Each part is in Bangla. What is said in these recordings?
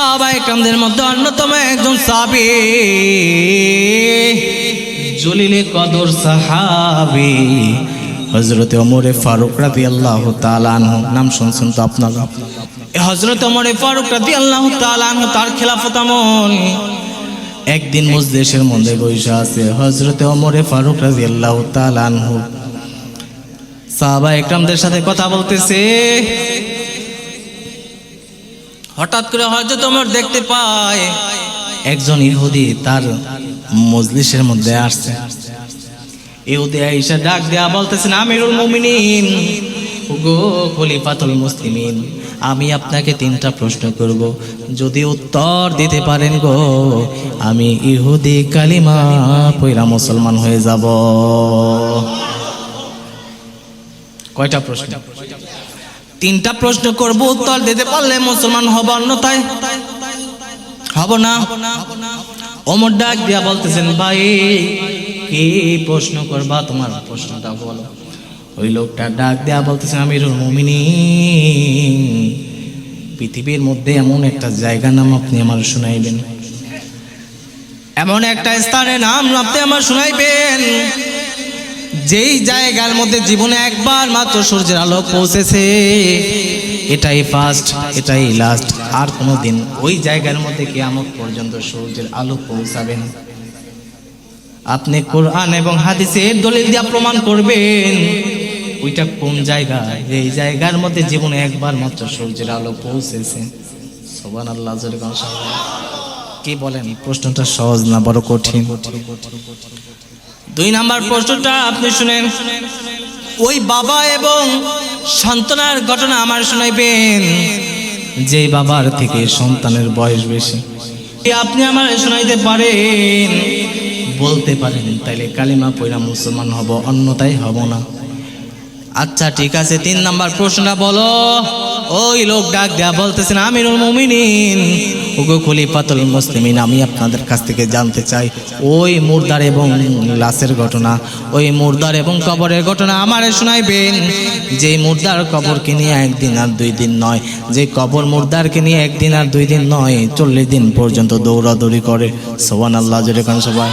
সাহাবায়ে কেরামদের মধ্যে অন্যতম একজন সাহাবী, জলিলে কদর সাহাবী হযরত ওমর ফারুক রাদিয়াল্লাহু তাআলা আনহু। নাম শুনছেন তো আপনারা? হযরত ওমর ফারুক রাদিয়াল্লাহু তাআলা আনহু তার খেলাফত আমল একদিন মজলিসের মধ্যে বসে আছে হযরত ওমর ফারুক রাদিয়াল্লাহু তাআলা আনহু সাহাবায়ে কেরামদের সাথে কথা বলতেছে। হঠাৎ করে হযরত ওমর দেখতে পায় একজন ইহুদি তার মজলিসের মধ্যে আসছে। ইহুদি আয়েশা ডাক দেয়া বলতেছেন, আমিরুল মুমিনিন, ওগো খলিফাতুল মুসলিমিন, আমি আপনাকে 3টা প্রশ্ন করব, যদি উত্তর দিতে পারেন গো আমি ইহুদি কালিমা পয়রা মুসলমান হয়ে যাব। কয়টা প্রশ্ন? 3টা প্রশ্ন করব, উত্তর দিতে পারলে মুসলমান হব, অন্যথায় হব না। ওমর ডাক দিয়া বলতেছেন, ভাই কি প্রশ্ন করবা, তোমার প্রশ্নটা বলো। ওই লোকটা ডাক দেয়া বলতেছেন, আমিরুল মুমিনিন, পৃথিবীর মধ্যে এমন একটা জায়গার নাম আপনি আমার শুনাইবেন, এমন একটা স্থানের নাম আপনি আমার শুনাইবেন যেই জায়গার মধ্যে জীবনে একবার মাত্র সূর্যের আলো পৌঁছেছে, এটাই ফার্স্ট, এটাই লাস্ট, আর কোনোদিন ওই জায়গার মধ্যে কিয়ামত পর্যন্ত সূর্যের আলো পৌঁছাবেন। আপনি কোরআন এবং হাদিসের দলিল দিয়ে প্রমাণ করবেন ওইটা কোন জায়গা, এই জায়গার মধ্যে জীবনে একবার মাত্র সূর্যের আলো পৌঁছেছে। সুবহানাল্লাহ। কি বলেন? প্রশ্নটা সহজ না বড় কঠিন? 2 নাম্বার প্রশ্নটা আপনি শুনেন। ওই বাবা এবং সন্তানের ঘটনা আমার শোনাইবেন যে বাবার থেকে সন্তানের বয়স বেশি। আপনি আমার শোনাইতে পারেন, বলতে পারেন, তাইলে কালিমা পয়রা মুসলমান হব, অন্যথায় হব না। আচ্ছা ঠিক আছে, 3 নাম্বার প্রশ্নটা বলো। ওই লোক ডাক দেয়া বলতেছেন, আমিরুল মুমিনিন, ওগো খলিফাতুল মুসলিমিন, আমি আপনাদের কাছ থেকে জানতে চাই ওই মুর্দার এবং লাশের ঘটনা, ওই মুর্দার এবং কবরের ঘটনা আমারে শোনাইবেন। যে মুর্দার কবরকে নিয়ে 1 দিন আর 2 দিন নয়, যে কবর মুর্দারকে নিয়ে 1 দিন আর 2 দিন নয়, 40 দিন পর্যন্ত দৌড়াদৌড়ি করে। সুবহানাল্লাহ। জোরে কান সবাই।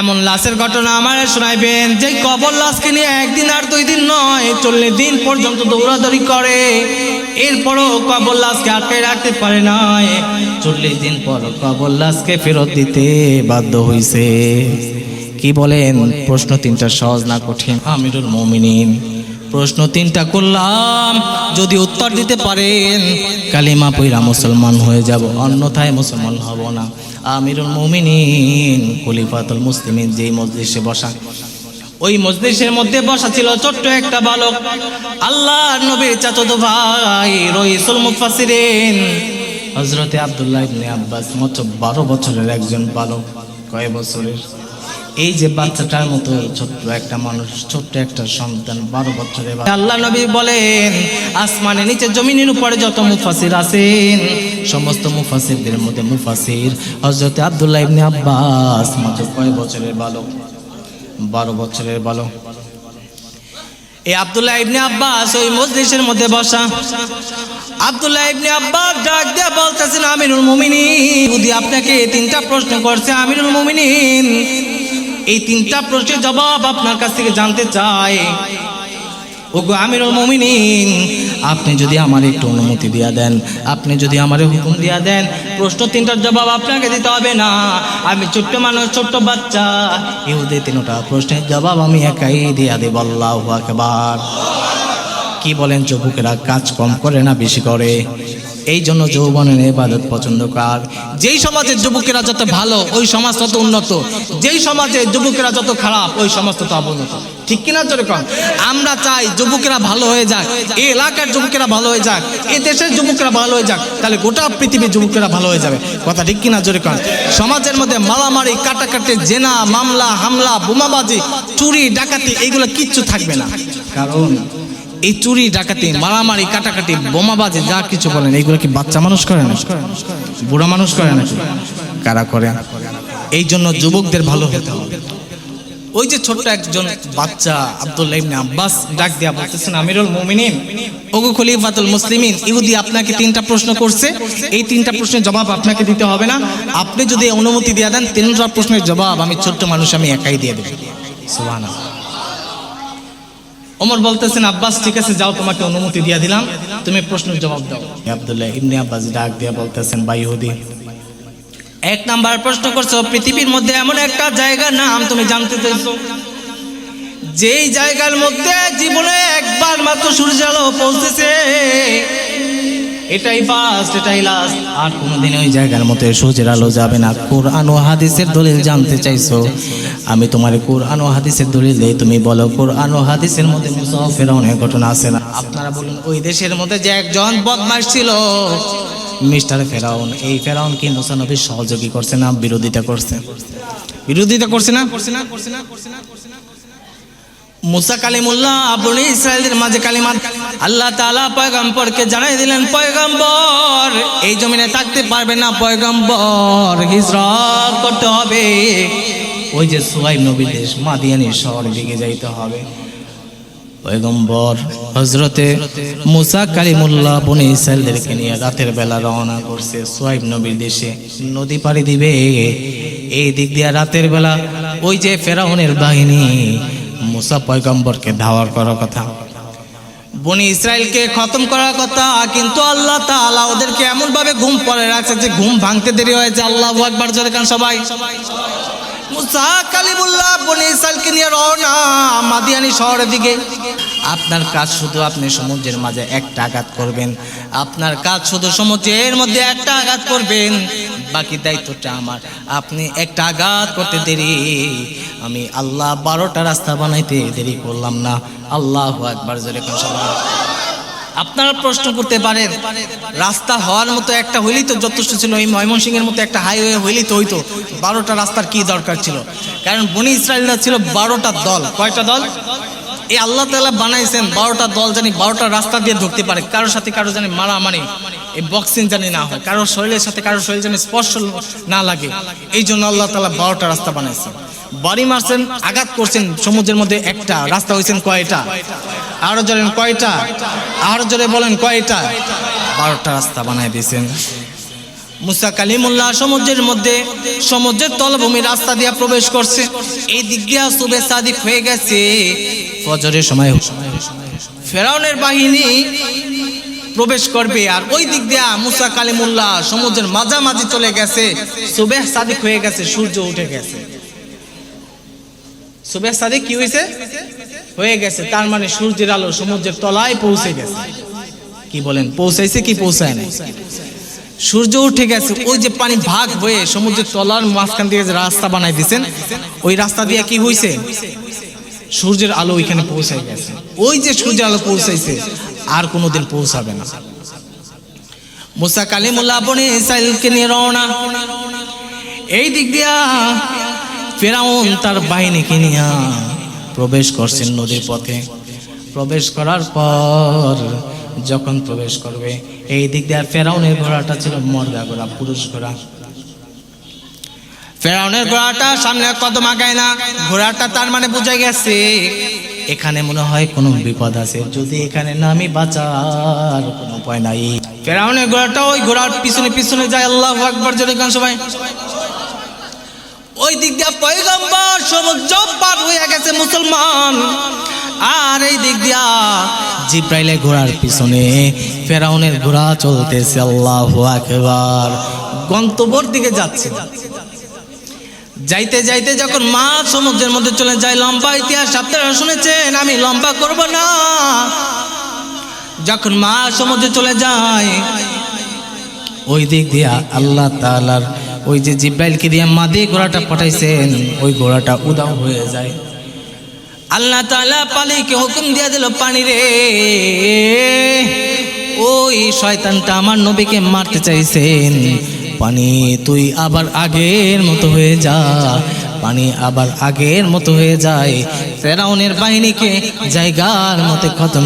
এমন লাশের ঘটনা আমারে শোনাইবেন যে কবর লাশকে নিয়ে 1 দিন আর 2 দিন নয়, 40 দিন পর্যন্ত দৌড়াদৌড়ি করে, এরপরও কবর লাশকে আটকে রাখতে পারে নাই। 40 দিন পর কবর লাশকে ফেরত দিতে বাধ্য হইছে। কি বলেন? প্রশ্ন 3টা সহজ না কঠিন? আমিরুল মুমিনিন, প্রশ্ন 3টা করলাম, যদি উত্তর দিতে পারেন কালিমা পয়রা মুসলমান হয়ে যাব, অন্যথায় মুসলমান হব না। আমিরুল মুমিনিন খলিফাতুল মুসলিমিন যেই মজলিসে বসা, ওই মজলিসের মধ্যে বসা ছিল ছোট্ট একটা বালক, আল্লাহর নবীর চাচাতো ভাই রাইসুল মুফাসসিরিন হযরতে আব্দুল্লাহ ইবনে আব্বাস, মাত্র 12 বছরের একজন বালক। কয় বছরের? এই যে বাচ্চাটার মতো ছোট্ট একটা মানুষ, ছোট্ট একটা সন্তান, 12 বছরের। আল্লাহ নবী বলেন, আসমানের নিচে জমিনের উপরে যত মুফাসসির আছেন, সমস্ত মুফাসসিরদের মধ্যে মুফাসসির হযরতে আব্দুল্লাহ ইবনে আব্বাস, মাত্র কয় বছরের বালক? 12 বছরের বালক। এই আব্দুল্লাহ ইবনে আব্বাস ওই মজলিসের মধ্যে বসা। আব্দুল্লাহ ইবনে আব্বাস ডাক দিয়ে বলতেছেন, আমিরুল মুমিনিন, যদি আপনাকে 3টা প্রশ্ন করছে আমিরুল মুমিনিন, এই 3টা প্রশ্নের জবাব আপনার কাছ থেকে জানতে চাই। ওগো আমিরুল মুমিনিন, আপনি যদি আমার একটু অনুমতি দিয়া দেন, আপনি যদি আমার হুকুম দিয়া দেন, প্রশ্ন 3টার জবাব আপনাকে দিতে হবে না। আমি ছোট্ট মানুষ, ছোট্ট বাচ্চা, ইহুদি 3টা প্রশ্নের জবাব আমি একাই দিয়া দেব। আল্লাহু আকবার। কি বলেন? যুবকেরা কাজ কম করে না বেশি করে? এই জন্য যৌবনের ইবাদত পছন্দ কর। যেই সমাজের যুবকেরা যত ভালো ওই সমাজ তত উন্নত, যেই সমাজের যুবকেরা যত খারাপ ওই সমাজ তত অবনত। ঠিক কিনা? জোরে কন। আমরা চাই যুবকেরা ভালো হয়ে যাক, এই এলাকার যুবকেরা ভালো হয়ে যাক, এই দেশের যুবকেরা ভালো হয়ে যাক, তাহলে গোটা পৃথিবীর যুবকেরা ভালো হয়ে যাবে। কথা ঠিক কিনা? জোরে কন। সমাজের মধ্যে মারামারি, কাটাকাটি, জেনা, মামলা, হামলা, বোমাবাজি, চুরি, ডাকাতি এইগুলো কিচ্ছু থাকবে না। কারণ এই চুরি, ডাকাতি, মারামারি, কাটাকাটি, বোমাবাজি যা কিছু বলেন, এইগুলো কি বাচ্চা মানুষ করে না? বুড়া মানুষ করে নাকি? কারা করে? এই জন্য যুবকদের ভালো হতে হবে। ওই যে ছোট্ট একজন বাচ্চা আব্দুল্লাহ ইবনে আব্বাস ডাক দিয়া বলতেছেন, আমিরুল মুমিনিন, ওগো খলিফাতুল মুসলিমিন, ইহুদি আপনাকে 3টা প্রশ্ন করছে, এই 3টা প্রশ্নের জবাব আপনাকে দিতে হবে না, আপনি যদি অনুমতি দিয়ে দেন 3টা প্রশ্নের জবাব আমি ছোট্ট মানুষ আমি একাই দিয়ে দেব। সুবহানাল্লাহ। ওমর বলতেছেন, আব্বাস ঠিক আছে, যাও, তোমাকে অনুমতি দিয়ে দিলাম, তুমি প্রশ্নের জবাব দাও। আব্দুল্লাহ ইবনে আব্বাস ডাক দিয়া বলতেছেন, ভাই ইহুদি, 1 নাম্বার প্রশ্ন করছো, পৃথিবীর মধ্যে এমন একটা জায়গার নাম তুমি জানতে চাইছো, যেই জায়গার মধ্যে জীবনে একবার মাত্র সূর্যের আলো পৌঁছেছে, এটাই ফার্স্ট, এটাই লাস্ট, আর কোনোদিন ওই জায়গার মধ্যে সূর্যের আলো যাবে না। কোরআন ও হাদিসের দলিল জানতে চাইছো, আমি তোমার কোরআন ও হাদিসের দলিল দেই, তুমি বলো কোরআন ও হাদিসের মধ্যে মুসা ও ফিরআউনের ঘটনা আছে না? আপনারা বলুন, ওই দেশের মধ্যে যে একজন বদমাশ ছিল মিস্টার ফেরাউন, এই ফেরাউন কি মুসা নবীর সহযোগী করছে না বিরোধিতা করছে? বিরোধিতা করছে না? মুসা কালিমুল্লাহ বনি ইসরাইলের মাঝে কালিমা আল্লাহ তাআলা পয়গম্বরকে জানাই দিলেন, পয়গম্বর এই জমিনে থাকতে পারবে না, পয়গম্বর হিজরত করতে হবে, ওই যে সুহাইব নবীর দেশ মাদিয়ানি শহরের দিকে যাইতে হবে। পয়গম্বর হযরতে মুসা কালিমুল্লাহ বনি ইসরাইলদেরকে নিয়ে রাতের বেলা রওনা করছে সুহাইব নবীর দেশে, নদী পাড়ি দিবে। এই দিক দিয়ে রাতের বেলা ওই যে ফেরাউনের বাহিনী মুসা পয়গম্বরকে ধাওয়া করার কথা, বনি ইসরাইলকে খতম করার কথা, কিন্তু আল্লাহ তাআলা ওদেরকে এমন ভাবে ঘুম পড়ে রাখছে যে ঘুম ভাঙতে দেরি হয়েছে। আল্লাহু আকবার জোরে কান সবাই। মুসা কালিমুল্লাহ বনি ইসরাইলকে নিয়ে রওনা মাদিয়ানি শহরের দিকে। আপনার কাজ শুধু আপনি সমুদ্রের মাঝে একটা আঘাত করবেন, আপনার কাজ শুধু সমুদ্রের মধ্যে একটা আঘাত করবেন, বাকি দায়িত্বটা আমার। আপনি একটা আঘাত করতে দেরি, আমি আল্লাহ 12টা রাস্তা বানাইতে দেরি করলাম না। আল্লাহু আকবার জোরে কোন সবাই। আপনারা প্রশ্ন করতে পারেন, রাস্তা হওয়ার মতো একটা হইলেই তো যথেষ্ট ছিল, এই ময়মনসিংহের মতো একটা হাইওয়ে হইলেই তো হইতো, 12টা রাস্তার কি দরকার ছিল? কারণ বনি ইসরাইলরা ছিল 12টা দল। কয়টা দল? এই আল্লাহ তাআলা বানাইছেন 12টা দল, জানি 12টা রাস্তা দিয়ে ঢুকতে পারে, কারোর সাথে কারো জানি মারামারি, এই বক্সিং জানি না হয়, কারোর শরীরের সাথে কারোর শরীর জানি স্পর্শ না লাগে, এই জন্য আল্লাহ তাআলা 12টা রাস্তা বানাইছেন। বাড়ি মারছেন, আঘাত করছেন সমুদ্রের মধ্যে একটা রাস্তা হয়েছেন কয়টা? আরো জোরে কয়টা? আরো জোরে বলেন কয়টা? 12টা রাস্তা বানাই দিয়েছেন। মুসা কালিমুল্লাহ সমুদ্রের মধ্যে, সমুদ্রের তলভূমি রাস্তা দিয়ে প্রবেশ করছে। এই দিক দিয়ে সুবে সাদিক হয়ে গেছে, ফজরের সময় ফেরাউনের বাহিনী প্রবেশ করবে, আর ওই দিক দিয়ে মুসা কালিমুল্লাহ সমুদ্রের মাঝামাঝি চলে গেছে, সুবে সাদিক হয়ে গেছে, সূর্য উঠে গেছে। সুবে সাদিক কি হয়েছে? হয়ে গেছে, তার মানে সূর্যের আলো সমুদ্রের তলায় পৌঁছে গেছে। কি বলেন, পৌঁছাইছে কি পৌঁছায় না? সূর্য উঠে গেছে, ওই যে পানি ভাগ হয়ে সমুদ্রের তলার মাঝখান দিয়ে যে রাস্তা বানাই দিয়েছেন, ওই রাস্তা দিয়ে কি হয়েছে? সূর্যের আলো ওইখানে পৌঁছাই গেছে। ওই যে সূর্যের আলো পৌঁছাইছে, আর কোনোদিন পৌঁছাবে না। মুসা কালিমুল্লাহ বনি ইসরাইলকে নিয়ে রওনা। এই দিক দিয়া ফেরাউন তার বাহিনীকে নিয়ে প্রবেশ করছেন নদীর পথে। প্রবেশ করার পর যখন প্রবেশ করবে, এই দিক দিয়ে ফেরাউনের ঘোড়াটা ছিল মর্দা ঘোড়া, পুরুষ ঘোড়া। ফেরাউনের ঘোড়াটা সামনে কদম আগায় না, ঘোড়াটা তার মানে বোঝা গেছে এখানে মনে হয় কোনো বিপদ আছে, যদি এখানে নামি বাঁচার কোনো উপায় নাই। ফেরাউনের ঘোড়াটা ওই ঘোড়ার পিছনে পিছনে যায়। আল্লাহু আকবার জোরে গান সবাই। ওই দিক দিয়ে পয়গম্বর সমুদ্র পার হয়ে গেছে মুসলমান, আর এই দিক দিয়া জিব্রাইলের ঘোড়ার পিছনে ফেরাউনের ঘোড়া চলতেছে। আল্লাহু আকবার। গন্তব্যের দিকে যাচ্ছে। যাইতে যাইতে যখন মা সমুদ্রের মধ্যে চলে যায়, লম্বা ইতিহাস আপনারা শুনেছেন, আমি লম্বা করব না। যখন মা সমুদ্রে চলে যায়, ওই দিক দিয়া আল্লাহ তাআলার ওই যে জিব্রাইলকে দিয়ে মাদি ঘোড়াটা পাঠাইছেন, ওই ঘোড়াটা উদাও হয়ে যায়। আল্লাহ তাআলা পানিকে হুকুম দিয়ে দিল, পানি রে, ওই শয়তানটা আমার নবীকে মারতে চাইছেন, পানি তুই আবার আগের মতো হয়ে যা, পানি আবার আগের মতো হয়ে যায়, ফেরাউনের বাহিনীকে জায়গার মতো খতম।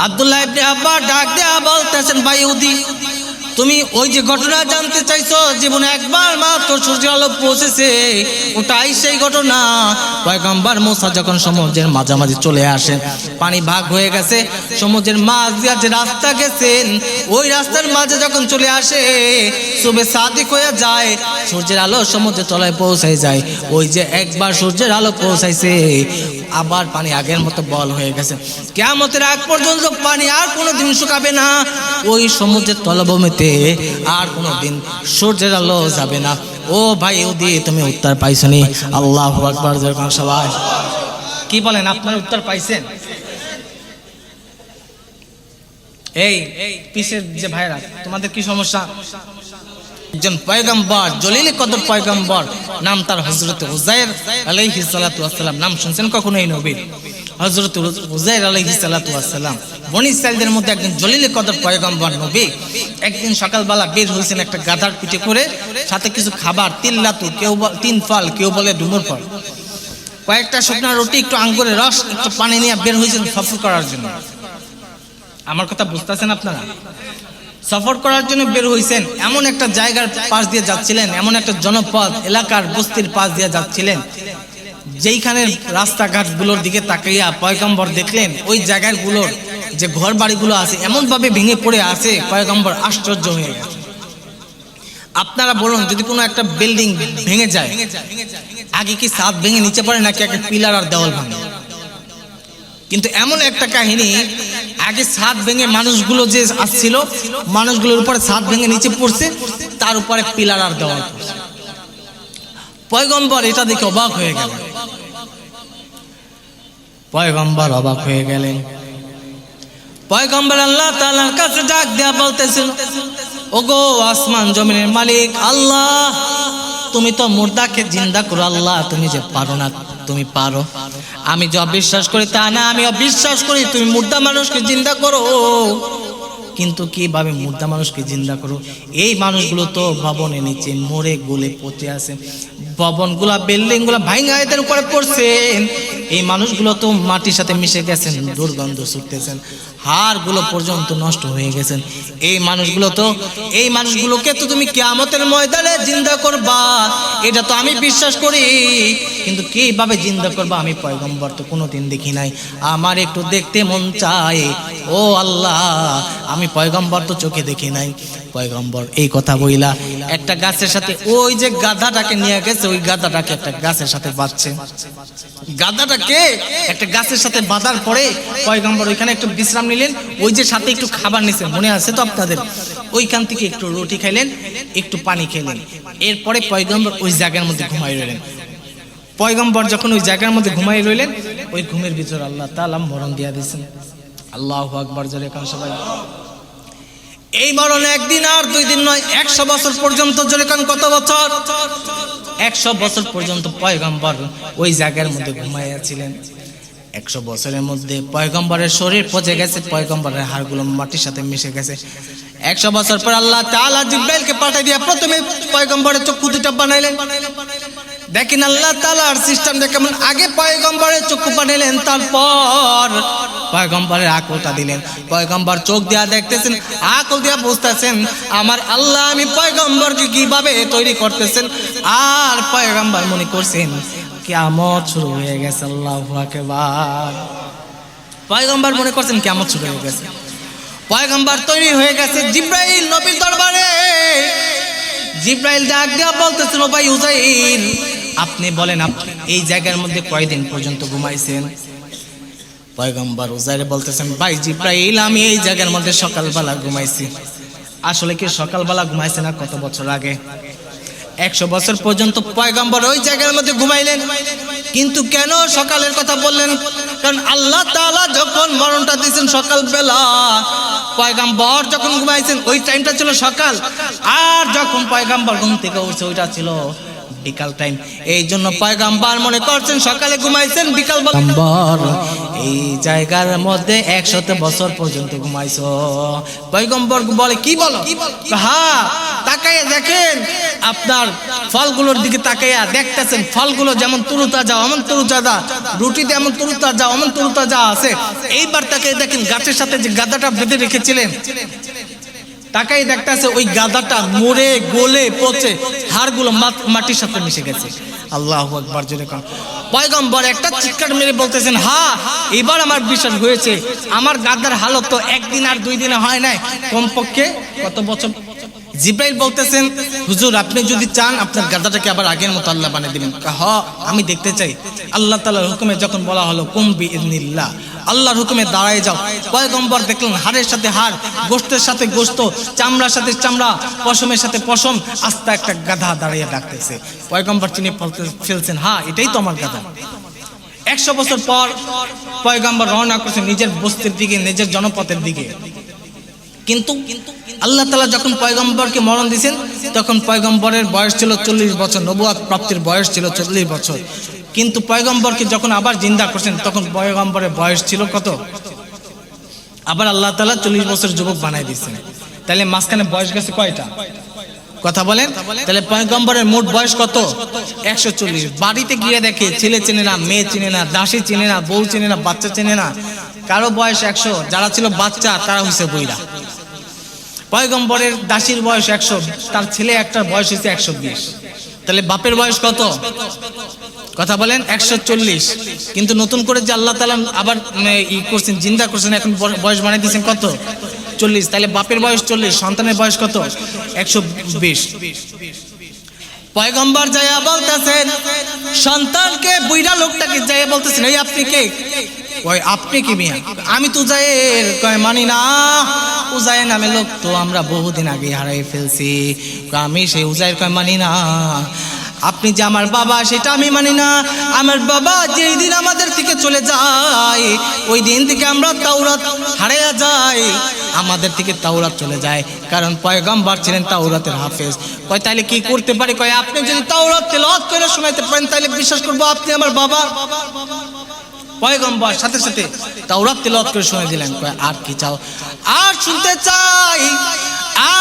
আব্দুল্লাহ ইবনে আব্বাস ডাক দেয়া বলতেছেন, ভাই ইহুদি, তুমি ওই যে ঘটনা জানতে চাইছো জীবনে একবার মাত্র সূর্যের আলো পৌঁছেছে, ওটাই সেই ঘটনা। পয়গম্বর মুসা যখন সমুদ্রের মাঝামাঝি চলে আসে, পানি ভাগ হয়ে গেছে, সমুদ্রের মাঝ দিয়ে যে রাস্তা গেছেন ওই রাস্তার মাঝে যখন চলে আসে সুবে সাদিক হয়ে যায়, সূর্যের আলো সমুদ্রের তলায় পৌঁছায় যায়। ওই যে একবার সূর্যের আলো পৌঁছাইছে আবার পানি আগের মতো বল হয়ে গেছে। কিয়ামতের আগ পর্যন্ত পানি আর কোনোদিন শুকাবে না, ওই সমুদ্রের তলভূমিতে আর কোনোদিন সূর্যের আলো যাবে না। ও ভাই ওদি তুমি উত্তর পাইছনি? আল্লাহু আকবার। সবাই কি বলেন, আপনারা উত্তর পাইছেন? এই পিছের যে ভাইরা, তোমাদের কি সমস্যা? একজন পয়গম্বর, জলিল কদর পয়গম্বর, নাম তার হযরত উযাইর আলাইহিস সালাতু ওয়াস সালাম। নাম শুনছেন কখনো এই নবীর? হযরত উযাইর আলাইহিস সালাতু ওয়াস সালাম বনি ইসরাঈলদের মধ্যে একজন জলিল কদর পয়গম্বর নবী। একদিন সকালবেলা বের হয়েছেন একটা গাধার পিঠে করে, সাথে কিছু খাবার, তিল্লাতু, কেউ তিন ফল, কেউ বলে ডুমুর ফল, কয়েকটা শুকনা রুটি, একটু আঙ্গুরের রস, একটু পানি নিয়ে বের হয়েছেন সফর করার জন্য। আমার কথা বুঝতেছেন আপনারা? সফর করার জন্য বের হয়েছেন, এমন একটা জায়গার পাশ দিয়ে যাচ্ছিলেন, এমন একটা জনপদ এলাকার বস্তির পাশ দিয়ে যাচ্ছিলেন, যেইখানে রাস্তাঘাটগুলোর দিকে তাকাইয়া পয়গম্বর দেখলেন ওই জায়গাগুলোর যে ঘর বাড়িগুলো আছে এমন ভাবে ভেঙে পড়ে আছে, পয়গম্বর আশ্চর্য হয়ে গেছে। আপনারা বলুন, যদি কোনো একটা বিল্ডিং ভেঙে যায়, আগে কি ছাদ ভেঙে নিচে পড়ে নাকি একটা পিলার আর দেওয়াল ভাঙে? কিন্তু এমন একটা কাহিনী, আগে ছাদ ভেঙে মানুষগুলো যে আসছিল, মানুষগুলোর উপরে ছাদ ভেঙে নিচে পড়ছে, তার উপরে পিলার আর দেওয়াল পড়ছে। পয়গম্বর এটা দেখে অবাক হয়ে গেলেন। পয়গম্বর অবাক হয়ে গেলেন। পয়গম্বর আল্লাহ তাআলার কাছে ডাক দেয়া বলতেছিল, ওগো আসমান জমিনের মালিক আল্লাহ, তুমি তো মুর্দাকে জিন্দা করো আল্লাহ, তুমি যে পারো না, তুমি পারো। আমি যে অবিশ্বাস করি তা না, আমি অবিশ্বাস করি তুমি মুর্দা মানুষকে জিন্দা করো। কিন্তু কিভাবে মুর্দা মানুষকে জিন্দা করো? এই মানুষগুলো তো ভবনের নিচে মরে গলে পচে আছে, ভবনগুলা বিল্ডিংগুলা ভাঙা এদের উপরে পড়ছে। এই মানুষগুলো তো মাটির সাথে মিশে গেছেন, দুর্গন্ধ ছুটতেছেন, হাড়গুলো পর্যন্ত নষ্ট হয়ে গেছেন। এই মানুষগুলোকে তো তুমি কিয়ামতের ময়দানে জিন্দা করবা, এটা তো আমি বিশ্বাস করি, কিন্তু কিভাবে জিন্দা করবা আমি পয়গম্বর তো কোনোদিন দেখি নাই, আমার একটু দেখতে মন চায়। ও আল্লাহ, আমি পয়গম্বর তো চোখে দেখি নাই। পয়গম্বর এই কথা বইলা একটা গাছের সাথে, ওই যে গাধাটাকে নিয়ে গেছে, ওই গাধাটাকে একটা গাছের সাথে বাঁধছে। গাধাটাকে একটা গাছের সাথে বাঁধার পরে পয়গম্বর ওইখানে একটু বিশ্রাম নিলেন, ওই যে সাথে একটু খাবার নিছেন, মনে আছে তো আপনাদের? ওইখান থেকে একটু রুটি খাইলেন, একটু পানি খেলেন, এরপরে পয়গম্বর ওই জায়গার মধ্যে ঘুমাই রইলেন। পয়গম্বর যখন ওই জায়গার মধ্যে ঘুমাই রইলেন, ওই ঘুমের ভিতর আল্লাহ তাআলা মরণ দিয়া দিয়েছেন। আল্লাহু আকবার জোরে কান সবাই। এই মরণ একদিন আর দুই দিন নয়, 100 বছর পর্যন্ত। জোরে কান কত বছর? 100 বছর পর্যন্ত পয়গম্বর ওই জায়গার মধ্যে ঘুমাইয়াছিলেন। 100 বছরের মধ্যে পয়গম্বরের শরীর পচে গেছে, পয়গম্বরের হাড়গুলো মাটির সাথে মিশে গেছে। 100 বছর পর আল্লাহ তাআলা জিবরাইলকে পাঠিয়ে দিয়ে প্রথমে পয়গম্বরের চক্ষু দুটো বানাইলেন। দেখেন আল্লাহ তাআলার সিস্টেমটা কেমন। আগে পয়গম্বরের চক্ষু বানাইলেন, তারপর পয়গম্বরের আকলটা দিলেন। পয়গম্বর চোখ দিয়া দেখতেছেন, আকল দিয়া বুঝতেছেন আমার আল্লাহ আমি পয়গম্বরকে কিভাবে তৈরি করতেছেন। আর পয়গম্বর মনে করছেন কিয়ামত শুরু হয়ে গেছে। আল্লাহু আকবার। পয়গম্বর মনে করছেন কিয়ামত শুরু হয়ে গেছে, পয়গম্বর তৈরি হয়ে গেছে। জিবরাইল নবীর দরবারে, জিবরাইল ডাক দিয়া বলতেছেন, ও ভাই উযাইর, আপনি বলেন আপনি এই জায়গার মধ্যে কয়দিন পর্যন্ত ঘুমাইছেন? পয়গম্বর উযাইর বলতেছেন, ভাই জিবরাইল, আমি এই জায়গার মধ্যে সকালবেলা ঘুমাইছি। আসলে কি সকালবেলা ঘুমাইছে না কত বছর আগে? 100 বছর পর্যন্ত পয়গম্বর ওই জায়গার মধ্যে ঘুমাইলেন। কিন্তু কেন সকালের কথা বললেন? কারণ আল্লাহ তাআলা যখন মরণটা দিয়েছেন সকালবেলা, পয়গম্বর যখন ঘুমাইছেন ওই টাইমটা ছিল সকাল, আর যখন পয়গম্বর ঘুম থেকে উঠছে ওইটা ছিল বিকাল টাইম। এই জন্য পয়গম্বর মনে করছেন সকালে ঘুমাইছেন, বিকাল পয়গম্বর এই জায়গার মধ্যে 100 বছর পর্যন্ত ঘুমাইছো। পয়গম্বর বলে, কি বলো? হ্যাঁ, তাকাইয়া দেখেন, আপনার ফলগুলোর দিকে তাকাইয়া দেখতেছেন ফলগুলো যেমন তরুতাজা অমন তরুতাজা, রুটিতে এমন তরুতাজা অমন তরুতাজা আছে। এইবার তাকাইয়া দেখেন গাছের সাথে যে গাদাটা বেঁধে রেখেছিলেন, তাকাই দেখতেছে ওই গাধাটা মরে গলে পচে হাড়গুলো মাটির সাথে মিশে গেছে। আল্লাহু আকবার জোরে কোন। পয়গম্বর একটা চিৎকার মেরে বলতেছেন, হ্যাঁ এবার আমার বিশ্বাস হয়েছে, আমার গাধার হালত তো একদিন আর 2 দিনে হয় নাই, কমপক্ষে কত বছর। জিব্রাইল বলতেছেন, হুজুর আপনি যদি চান আপনার গাধাটাকে আবার আগের মতো আল্লাহ বানিয়ে দিবেন। হ্যাঁ আমি দেখতে চাই। আল্লাহ তাআলার হুকুমে যখন বলা হলো কুম বিইذনিল্লাহ, আল্লাহর হুকুমে দাঁড়ায় যাও, পয়গম্বর দেখলেন হাড়ের সাথে হাড়, গোশতের সাথে গোশত, চামড়ার সাথে চামড়া, পশমের সাথে পশম, আস্তে একটা গাধা দাঁড়িয়ে ডাকতেছে। পয়গম্বর চিনে ফেলছেন, হ্যাঁ এটাই তো আমার গাধা। 100 বছর পর পয়গম্বর রওনা করছেন নিজের বস্তির দিকে, নিজের জনপথের দিকে। কিন্তু আল্লাহ তাআলা যখন পয়গম্বরকে মরণ দিয়েছেন তখন পয়গম্বরের বয়স ছিল 40 বছর, নবুয়ত প্রাপ্তির বয়স ছিল 40 বছর। কিন্তু পয়গম্বরকে যখন আবার জিন্দা করছেন তখন পয়গম্বরের বয়স ছিল কত? আবার আল্লাহ তাআলা 40 বছর যুবক বানাই দিয়েছেন। তাহলে মাঝখানে বয়স গেছে কয়টা? কথা বলেন। তাহলে পয়গম্বরের মোট বয়স কত? 140। বাড়িতে গিয়ে দেখে ছেলে চেনে না, মেয়ে চেনে না, দাসী চেনে না, বউ চেনে না, বাচ্চা চেনে না, কারো বয়স 100, যারা ছিল বাচ্চা তারা হইছে বইরা। পয়গম্বরের দাসীর বয়স 100, তার ছেলে একটার বয়স হয়েছে 120। তাহলে বাপের বয়স কত? কথা বলেন 140। কিন্তু নতুন করে যে আল্লাহ তাআলা আবার করছেন, জিন্দা করছেন, এখন বয়স বানিয়ে দিয়েছেন কত? 40। তাহলে বাপের বয়স 40, সন্তানের বয়স কত? 120। পয়গম্বর যাইয়া বলতেছেন সন্তানকে, বুইড়া লোকটাকে যাইয়া বলতেছেন, এই আপনি কে? কয় আপনি কি মিয়া? আমি তো উজায়ের। কয় মানি না, উজায়ের নামে লোক তো আমরা বহুদিন আগে হারাই ফেলছি। আমি সেই উজায়ের। কয় মানি না। আপনি যে আমার বাবা সেটা আমি মানি না। আমার বাবা যেই দিন আমাদের থেকে চলে যায় ওই দিন থেকে আমরা তাওরাত হারাইয়া যাই, আমাদের থেকে তাওরাত চলে যায়, কারণ পয়গম্বর ছিলেন তাওরাতের হাফেজ। কয় তাইলে কি করতে পারি? কয় আপনি যদি তাওরাত তেলাওয়াত করে শোনাইতে পারেন তাহলে বিশ্বাস করবো আপনি আমার বাবা। পয়গম্বর সাথে সাথে তাওরাত তেলাওয়াত করে শুনে দিলেন। কয় আর কি চাও? আর শুনতে চাই,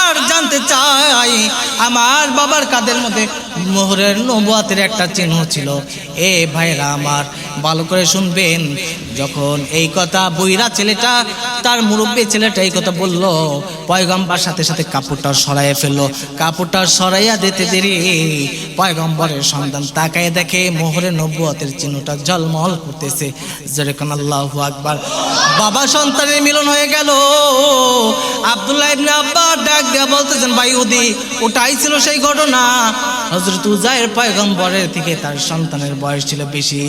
আর জানতে চাই আমার বাবার কাঁধের মধ্যে মোহরের নবুয়তের একটা চিহ্ন ছিল। এ ভাইরা আমার ভালো করে শুনবেন, যখন এই কথা বুইরা ছেলেটা, তার মুরব্বী ছেলেটা এই কথা বলল, পয়গম্বর সাথে সাথে কাপড়টা সরাইয়া ফেললো। কাপড়টা সরাইয়া দিতে দেরি পয়গম্বরের সন্তান তাকায় দেখে মোহরের নবুয়তের চিহ্নটা ঝলমল করতেছে। যেরকম আল্লাহু আকবার। বাবা সন্তানের মিলন হয়ে গেল। আব্দুল্লাহ ইবনে আব্বাস ডাক দিয়া বলতেছেন, ভাই উদি ওটাই ছিল সেই ঘটনা। হযরত উজায়ের পয়গম্বরের থেকে তার সন্তানের বয়স ছিল বেশি,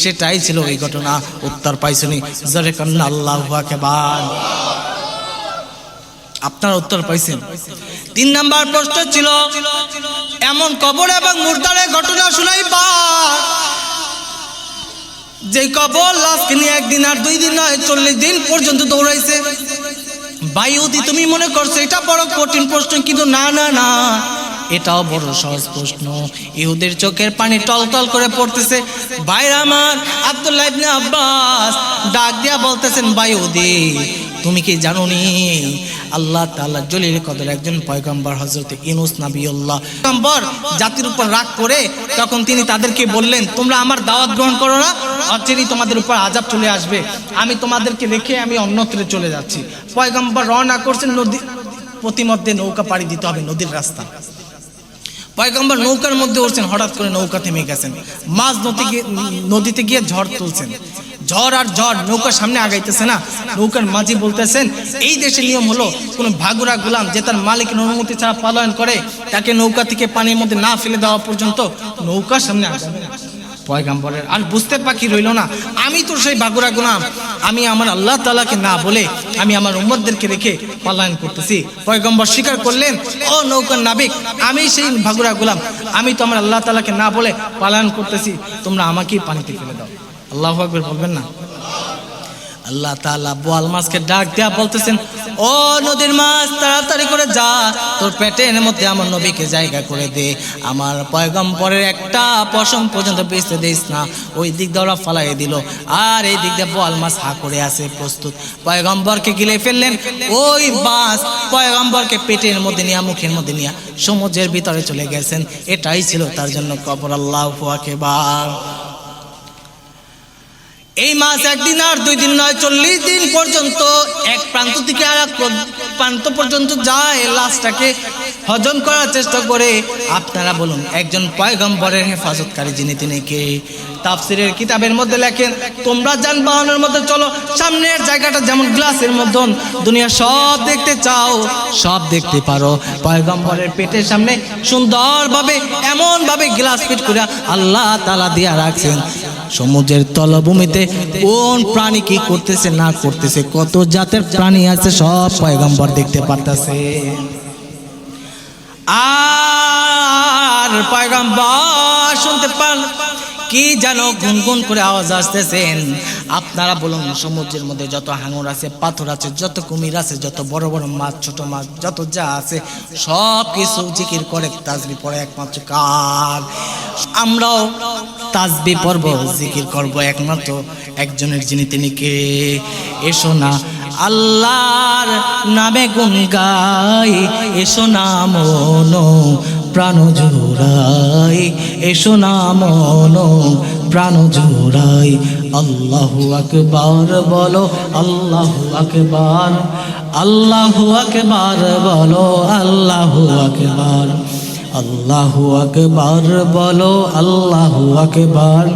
সেটাই ছিল ওই ঘটনা। উত্তর পাইছনি? জোরে কান্না আল্লাহু আকবার। আপনার উত্তর পাইছেন? 3 নাম্বার প্রশ্ন ছিল, এমন কবর এবং মুর্দারের ঘটনা শুনাইবা যে কবর লাশকে নিয়ে 1 দিন আর 2 দিন নয় 40 দিন পর্যন্ত দৌড়াইছে। ভাইউদি তুমি মনে করছো এটা বড় কঠিন প্রশ্ন, কিন্তু না না না, এটাও বড় সহজ প্রশ্ন। ইহুদের চোখের পানি টলটল করে পড়তেছে। ভাইরা আমার, আব্দুল্লাহ ইবনে আব্বাস ডাক দিয়া বলতেছেন, ভাইউদি তুমি কি জানোনি আল্লাহ তাআলা জলিল কদর একজন পয়গম্বর হযরত ইউনূস নবিয়ুল্লাহ পয়গম্বর জাতির উপর রাগ করে তখন তিনি তাদেরকে বললেন, তোমরা আমার দাওয়াত গ্রহণ করো না, অচিরেই তোমাদের উপর আযাব চলে আসবে, আমি তোমাদেরকে রেখে আমি অন্যত্রে চলে যাচ্ছি। পয়গম্বর রওনা করছেন, নদী প্রতিমধ্যে নৌকা পাড়ি দিতে হবে, নদীর রাস্তা। পয়গম্বর নৌকার মধ্যে উঠছেন, হঠাৎ করে নৌকা থেমে গেছেন। মাঝ নদীতে গিয়ে ঝড় তুলছেন। ঝড় আর ঝড়, নৌকার সামনে আগাইতেছে না। নৌকার মাঝি বলতেছেন, এই দেশের নিয়ম হলো কোন ভাগুরা গোলাম যে তার মালিকের অনুমতি ছাড়া পলায়ন করে তাকে নৌকা থেকে পানির মধ্যে না ফেলে দেওয়া পর্যন্ত নৌকার সামনে আগাবে না। পয়গম্বরের আর বুঝতে বাকি রইল না, আমি তো সেই ভাগুরা গোলাম, আমি আমার আল্লাহ তাআলাকে না বলে আমি আমার উম্মতদেরকে রেখে পলায়ন করতেছি। পয়গম্বর স্বীকার করলেন, ও নৌকার নাবিক, আমি সেই ভাগুরা গোলাম, আমি তো আমার আল্লাহ তাআলাকে না বলে পলায়ন করতেছি, তোমরা আমাকেই পানিতে ফেলে দাও। আল্লাহু আকবার বলবেন না? আল্লাহ তাআলা বোয়াল মাছকে ডাক দেয়া বলতেছেন, ও নদীর মাছ তাড়াতাড়ি করে যা, তোর পেটের মধ্যে আমার নবীকে জায়গা করে দে, আমার পয়গম্বরের একটা পশম পর্যন্ত বেঁচতে দিস না। ওই দিক দিয়ে ওরা ফালাই দিল, আর এই দিক দিয়ে বোয়াল মাছ হা করে আছে প্রস্তুত। পয়গম্বরকে গিলে ফেললেন। ওই মাছ পয়গম্বরকে পেটের মধ্যে নিয়ে, মুখের মধ্যে নিয়ে সমুদ্রের ভিতরে চলে গেছেন। এটাই ছিল তার জন্য কবর। আল্লাহু আকবার। এই মাছ একদিন আর 2 দিন নয়, 40 দিন পর্যন্ত এক প্রান্ত থেকে আর এক প্রান্ত পর্যন্ত যায়, লাশটাকে হজম করার চেষ্টা করে। আপনারা বলুন একজন পয়গম্বরের হেফাজতকারী যিনি, তিনি কে? তাফসিরের কিতাবের মধ্যে লেখেন, তোমরা যানবাহনের মধ্যে চলো, সামনের জায়গাটা যেমন গ্লাসের মতন, দুনিয়া সব দেখতে চাও সব দেখতে পারো। পয়গম্বরের পেটের সামনে সুন্দরভাবে এমনভাবে গ্লাস ফিট করে আল্লাহ তাআলা দিয়া রাখছেন। সমুদ্রের তলভূমিতে কোন প্রাণী কি করতেছে না করতেছে, কত জাতের প্রাণী আছে, সব পয়গম্বর দেখতে পারতেছে। আর পয়গম্বর শুনতে পান কি যেন গুনগুন করে আওয়াজ আসতেছেন। আপনারা বলুন সমুদ্রের মধ্যে যত হাঙর আছে, পাথর আছে, যত কুমির আছে, যত বড় বড় মাছ, ছোট মাছ, যত যা আছে সব কিছু জিকির করে, তাসবিহ পড়ে একমাত্র কার? আমরাও তাসবিহ পড়ব, জিকির করব একমাত্র একজনের, যিনি তিনি কে? এসো না আল্লাহর নামে গুন গাই, এসো না মন প্রাণ জোড়াই, এসো না মন প্রাণ জোড়াই। আল্লাহু আকবার বলো, আল্লাহু আকবার, আল্লাহু আকবার বলো, আল্লাহু আকবার, আল্লাহু আকবার বলো, আল্লাহু আকবার,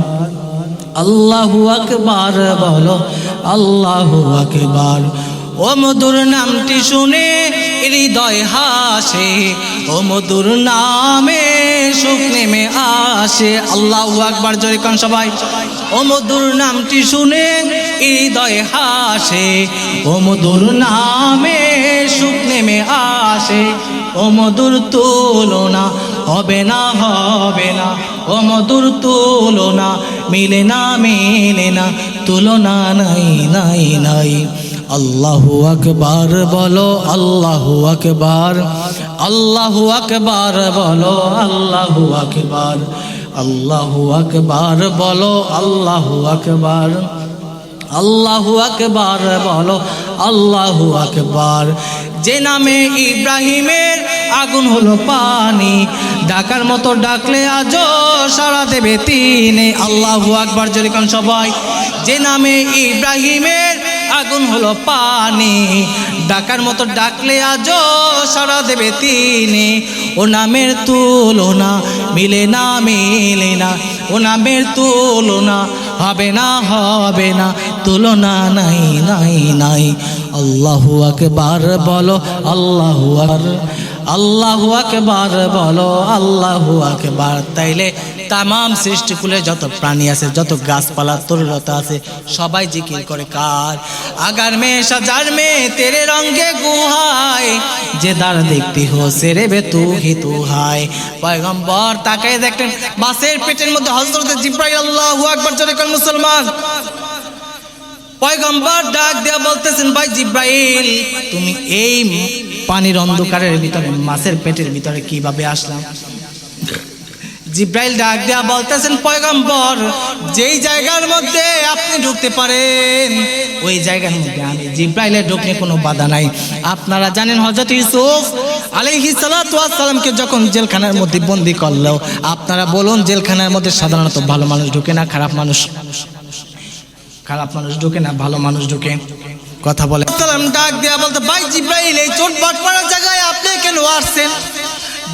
আল্লাহু আকবার বলো, আল্লাহু আকবার। ও মধুর নামটি শুনে হৃদয় হাসে, ও মধুর নামে সুখ নেমে আসে। আল্লাহু আকবার জোরে কান সবাই। ও মধুর নামটি শুনে হৃদয় হাসে, ও মধুর নামে সুখ নেমে আসে। ও মধুর তুলনা হবে না, হবে না, ও মধুর তুলনা মিলে না, মিলে না, তুলনা নাই, নাই, নাই। আল্লাহু আকবার বলো, আল্লাহু আকবার, আল্লাহু আকবার বলো, আল্লাহু আকবার, আল্লাহু আকবার বলো, আল্লাহু আকবার, আল্লাহু আকবার বলো, আল্লাহু আকবার। যে নামে ইব্রাহিমের আগুন হলো পানি, ডাকার মতো ডাকলে আজও সাড়া দেবে তিনি। আল্লাহু আকবার জোরে কান সবাই। যে নামে ইব্রাহিমের আগুন হলো পানি, ডাকার মতো ডাকলে আজও সাড়া দেবে তিনি। ও নামের তুলনা মিলে না, মিলে না, ও নামের তুলনা হবে না, হবে না, তুলনা নাই, নাই, নাই। আল্লাহু আকবার বলো, আল্লাহু আকবার, আল্লাহু আকবার বলো, আল্লাহু আকবার। তাইলে তামাম সৃষ্টিকুলে যত প্রাণী আছে, যত গাছপালা তরুলতা আছে, সবাই জিকির করে কার? আগার মে সাজার মে তেরে রঙ্গে গুহায়, যে দার দেখতি হো সেরে বে তু হি তু হায়। পয়গম্বর তাকায় দেখলেন মাছের পেটের মধ্যে হযরত জিবরাইল। আল্লাহু আকবার জোরে কোন মুসলমান। পয়গম্বর ডাক দেয়া বলতেছেন, ভাই জিবরাইল, তুমি এই পানির অন্ধকারের ভিতরে, মাছের পেটের ভিতরে কিভাবে আসলাম? জিবরাইল ডাক দেয়া বলতেছেন, পয়গম্বর, যেই জায়গার মধ্যে আপনি ঢুকতে পারেন ওই জায়গার মধ্যে আমি জিবরাইলের ঢুকতে কোনো বাধা নাই। আপনারা জানেন হযরত ইউসুফ আলাইহিস সালাতু ওয়াস সালামকে যখন জেলখানার মধ্যে বন্দী করলো, আপনারা বলুন জেলখানার মধ্যে সাধারণত ভালো মানুষ ঢুকে না, খারাপ মানুষ? খারাপ মানুষ ঢুকে না, ভালো মানুষ ঢুকে? কথা বলে। সালাম ডাক দেয়া বলতে, ভাই জিবরাইল, এই চোট বাটপাড়ার জায়গায় আপনি কেন আসছেন?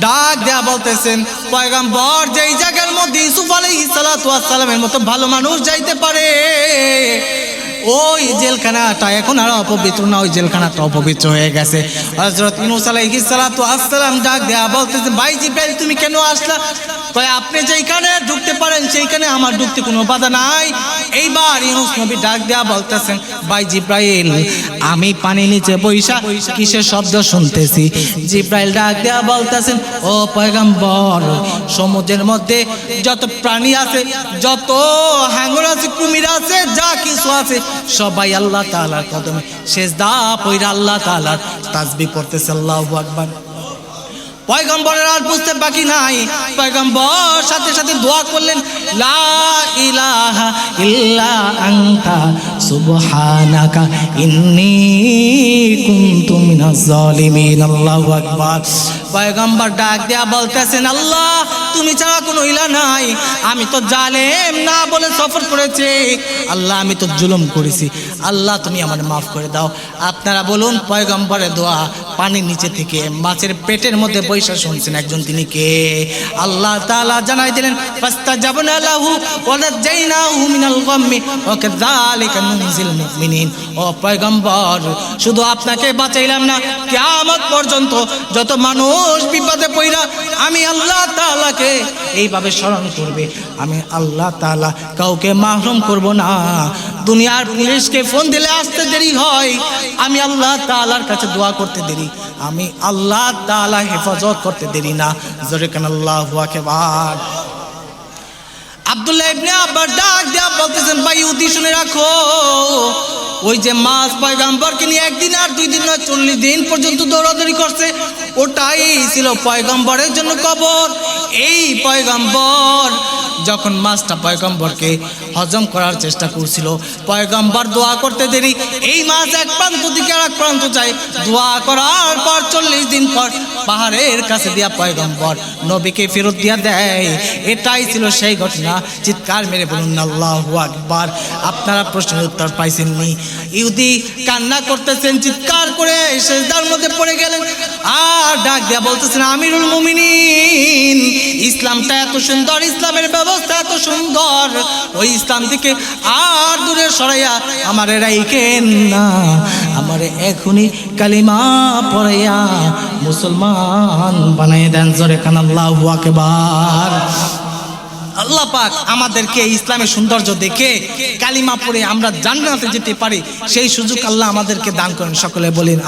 ডাক দেয়া বলতেছেন, পয়গম্বর, যেই জায়গার মধ্যে ইউসুফ আলাইহিস সালাতু ওয়াস সালামের মতো ভালো মানুষ যাইতে পারে ওই জেলখানাটা এখন আর অপবিত্র না, ওই জেলখানাটা অপবিত্র হয়ে গেছে। হযরত ইউনূস আলাইহিস সালাতু ওয়াস সালাম ডাক দেয়া বলতেছেন, ভাই জিবরাইল, তুমি কেন আসলা? কয়, আপনি যেইখানে ঢুকতে পারেন সেইখানে আমার ঢুকতে কোনো বাধা নাই। এইবার ইউনূস নবী ডাক দেয়া বলতেছেন, ভাই জিবরাইল, আমি পানি নিচে বইসা কিসের শব্দ শুনতেছি? জিবরাইল ডাক দেয়া বলতেছেন, ও পয়গম্বর, সমুদ্রের মধ্যে যত প্রাণী আছে, যত হাঙর আছে, কুমির আছে, যা কিছু আছে, সবাই আল্লাহ তাআলার কদমে সেজদা পইরা আল্লাহ তাআলার তাসবিহ করতেছে। আল্লাহু আকবার। পয়গম্বরের আর বুঝতে বাকি নাই, পয়গম্বর সাথে সাথে দোয়া করলেন, লা ইলাহা ইল্লা আনতা সুবহানাকা ইন্নী কুনতু মিনাজ জালিমিন। আল্লাহু আকবার। পয়গম্বর ডাক দেয়া বলতেছেন, আল্লাহ তুমি ছাড়া কোনো ইলাহ নাই, আমি তো জালেম না বলে সফর করেছি, আল্লাহ আমি তো জুলুম করেছি, আল্লাহ তুমি আমার মাফ করে দাও। আপনারা বলুন, পয়গম্বরের দোয়া পানির নিচে থেকে মাছের পেটের মধ্যে বৈশা শুনছেন একজন, তিনি কে? আল্লাহ তাআলা জানাই দিলেন, ফাস্তাজাবনা লাহু ওয়া নাজাইনাহু মিনাল গাম্মি ওয়া কাযালিকা নুনজিল মুমিনিন। ও পয়গম্বর, শুধু আপনাকে বাঁচাইলাম না, কিয়ামত পর্যন্ত যত মানুষ বিপদে পড়া আমি আল্লাহ তাআলাকে এইভাবে স্মরণ করবে, আমি আল্লাহ তাআলা কাউকে মাহরুম করব না। দুনিয়ার পুলিশকে ফোন দিলে আসতে দেরি হয়, আমি আল্লাহ তাআলার কাছে দোয়া করতে দেরি, আমি আল্লাহ তাআলা হেফাজত করতে দেরি না। জোরে কান আল্লাহু আকবার। আব্দুল্লাহ ইবনে আব্বাস ডাক দেয়া বলতেছেন, ভাই ইহুদি শুনে রাখো, ওই যে মাছ পয়গম্বরকে নিয়ে একদিন আর 2 দিন নয় 40 দিন পর্যন্ত দৌড়াদৌড়ি করছে, ওটাই ছিল পয়গম্বরের জন্য কবর। এই পয়গম্বর যখন মাছটা পয়গম্বরকে হজম করার চেষ্টা করছিল, পয়গম্বর দোয়া করতে দেরি, এই মাছ এক প্রান্ত থেকে আর এক প্রান্ত যায়, দোয়া করার পর 40 দিন পর পাহাড়ের কাছে দিয়া পয়গম্বর নবীকে ফেরত দিয়া দেয়। এটাই ছিল সেই ঘটনা। চিৎকার মেরে বলুন আল্লাহু আকবার। আপনারা প্রশ্নের উত্তর পাইছেননি। ইহুদি কান্না করতেছেন, চিৎকার করে সিজদার মধ্যে পড়ে গেলেন আর ডাক দিয়া বলতেছেন, আমিরুল মুমিনিন, ইসলামটা এত সুন্দর, ইসলামের ব্যবস্থা এত সুন্দর, ওই ইসলাম থেকে আর দূরে সরাইয়া আমারে রাইখেন না, আমারে এখনই কালিমা পড়াইয়া মুসলমান বানাই দেন। জোরে কান আল্লাহু আকবার। আল্লাহ পাক আমাদেরকে ইসলামের সৌন্দর্য দেখে কালিমা পড়ে আমরা জান্নাতে যেতে পারি, সেই সুযোগ আল্লাহ আমাদেরকে দান করেন। সকলে বলেন